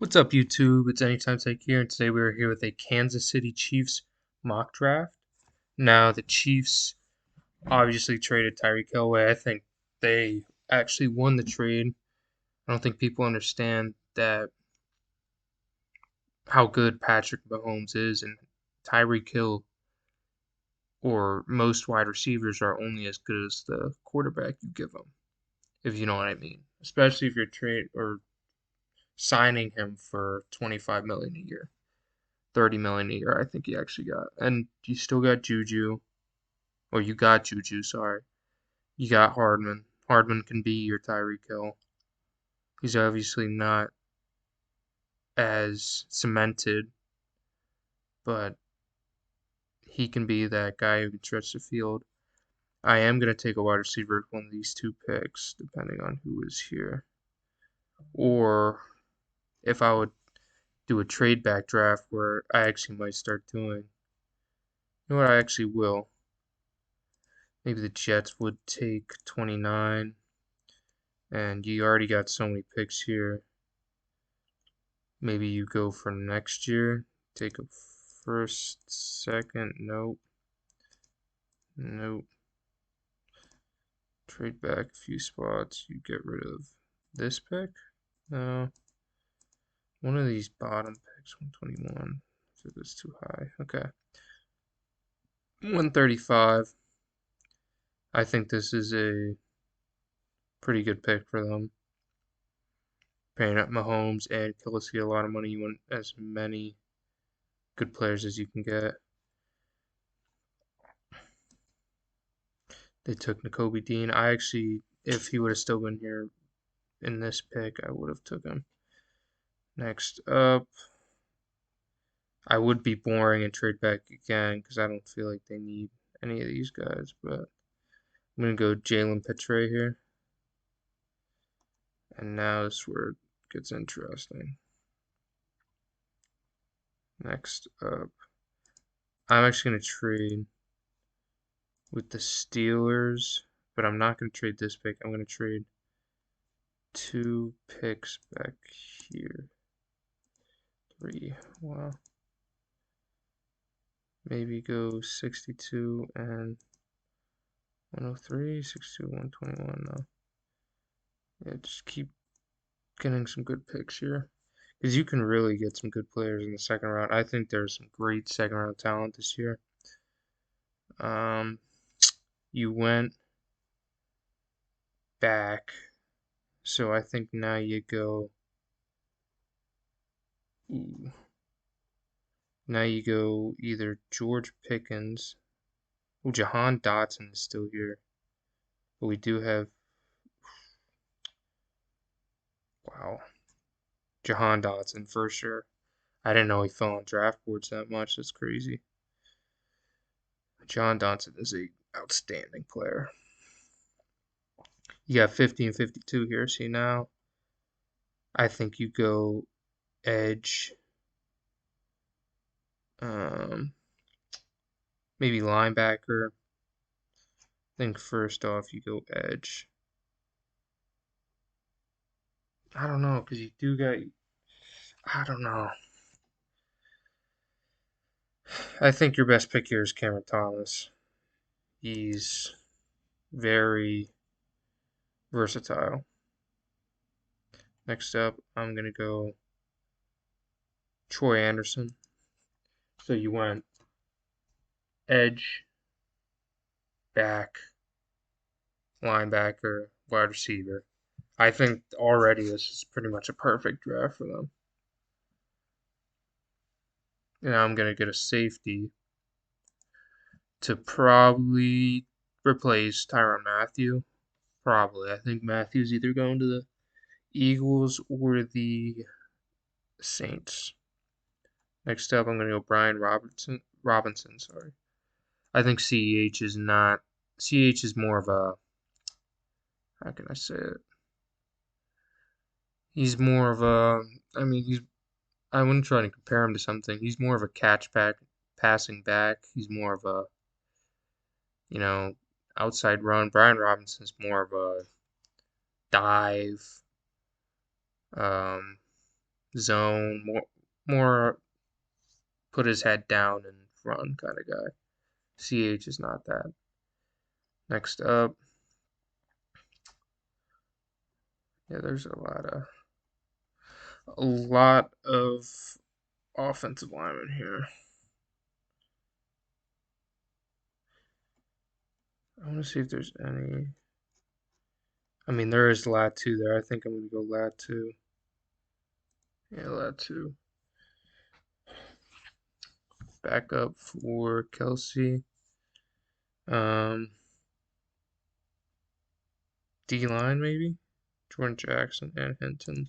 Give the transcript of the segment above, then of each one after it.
What's up, YouTube? It's Anytime Take here, and today we are here with a Kansas City Chiefs mock draft. Now, the Chiefs obviously traded Tyreek Hill away. I think they actually won the trade. I don't think people understand that how good Patrick Mahomes is, and Tyreek Hill or most wide receivers are only as good as the quarterback you give them, if you know what I mean. Especially if you're trade or signing him for 25 million a year. 30 million a year, I think he actually got. And you still got Juju, or you got Juju, sorry. You got Hardman. Hardman can be your Tyreek Hill. He's obviously not as cemented, but he can be that guy who can stretch the field. I am going to take a wide receiver with one of these two picks, depending on who is here. Or if I would do a trade back draft where I actually might start doing. You know what? I actually will. Maybe the Jets would take 29. And you already got so many picks here. Maybe you go for next year. Take a first, second. Nope. Nope. Trade back a few spots. You get rid of this pick. No. One of these bottom picks. 121. So that's too high. Okay. 135. I think this is a pretty good pick for them. Paying up Mahomes and Kelce a lot of money. You want as many good players as you can get. They took Nakobe Dean. I actually, if he would have still been here in this pick, I would have took him. Next up, I would be boring and trade back again because I don't feel like they need any of these guys. But I'm going to go Jalen Petre here. And now this is where it gets interesting. Next up, I'm actually going to trade with the Steelers, but I'm not going to trade this pick. I'm going to trade 2 picks back here. 3. Wow. Maybe go 62 and 103, 62, 121. No. Yeah, just keep getting some good picks here. Because you can really get some good players in the second round. I think there's some great second round talent this year. You went back. So I think now you go. Ooh. Now you go either George Pickens. Oh, Jahan Dotson is still here. But we do have. Wow. Jahan Dotson for sure. I didn't know he fell on draft boards that much. That's crazy. Jahan Dotson is a outstanding player. You got 50 and 52 here. See now, I think you go edge. Maybe linebacker. I think first off you go edge. I don't know because you do got. I don't know. I think your best pick here is Cameron Thomas. He's very versatile. Next up, I'm going to go Troy Anderson. So you went edge, back, linebacker, wide receiver. I think already this is pretty much a perfect draft for them. And I'm going to get a safety to probably replace Tyrann Mathieu. Probably. I think Matthew's either going to the Eagles or the Saints. Next up, I'm going to go Brian Robinson, sorry. I think CEH is not. CEH is more of a. How can I say it? He's more of a. I mean, he's. I wouldn't try to compare him to something. He's more of a passing back. He's more of a. You know, outside run. Brian Robinson's more of a dive. zone, more put his head down and run kind of guy. CH is not that. Next up, yeah, there's a lot of offensive linemen here. I want to see if there's any. I mean, there is lat 2 there. I think I'm going to go lat 2. Yeah, lat 2. Back up for Kelsey. D-line maybe? Jordan Jackson and Hinton.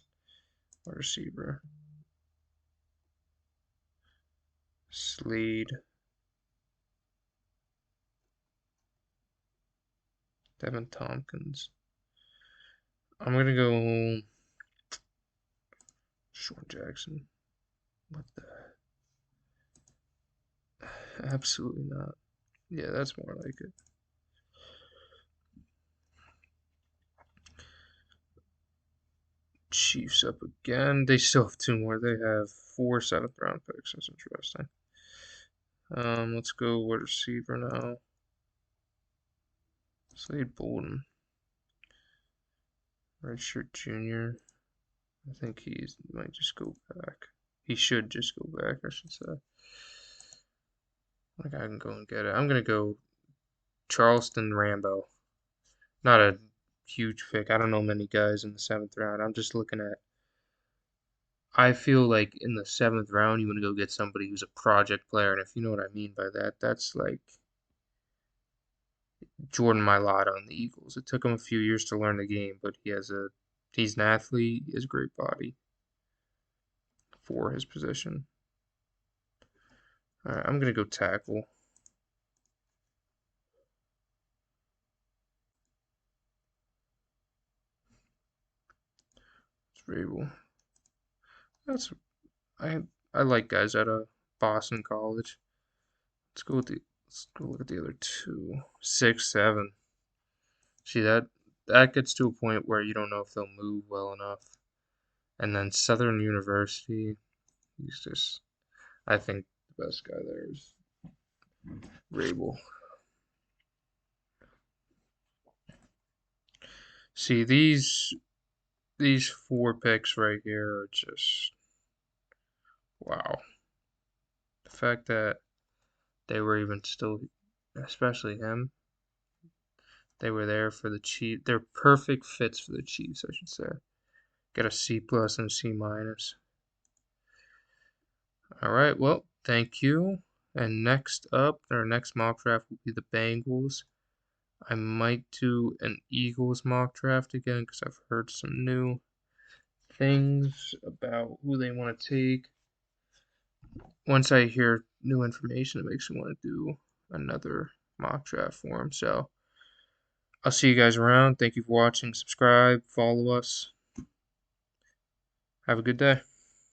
Receiver. Slade. Devin Tompkins. I'm going to go Sean Jackson. What the? Absolutely not. Yeah, that's more like it. Chiefs up again. They still have 2 more. They have 4 7th-round picks. That's interesting. Let's go wide receiver now. Slade Bolden. Redshirt junior. I think he might just go back. He should just go back, I should say. Like I can go and get it. I'm gonna go Charleston Rambo. Not a huge pick. I don't know many guys in the 7th round. I'm just looking at. I feel like in the 7th round you want to go get somebody who's a project player, and if you know what I mean by that, that's like Jordan Mailata on the Eagles. It took him a few years to learn the game, but he's an athlete. He has a great body for his position. All right, I'm gonna go tackle. It's Rabel. I like guys out of Boston College. Let's go look at the other 2. 6, 7. See that gets to a point where you don't know if they'll move well enough. And then Southern University, he's just I think the best guy there is Rabel. See these 4 picks right here are just wow. The fact that they were even still, especially him, they were there for the Chiefs. They're perfect fits for the Chiefs, I should say. Get a C plus and a C minus. All right, well, thank you. And next up, our next mock draft will be the Bengals. I might do an Eagles mock draft again because I've heard some new things about who they want to take. Once I hear new information, it makes me want to do another mock draft for them. So I'll see you guys around. Thank you for watching. Subscribe, follow us. Have a good day.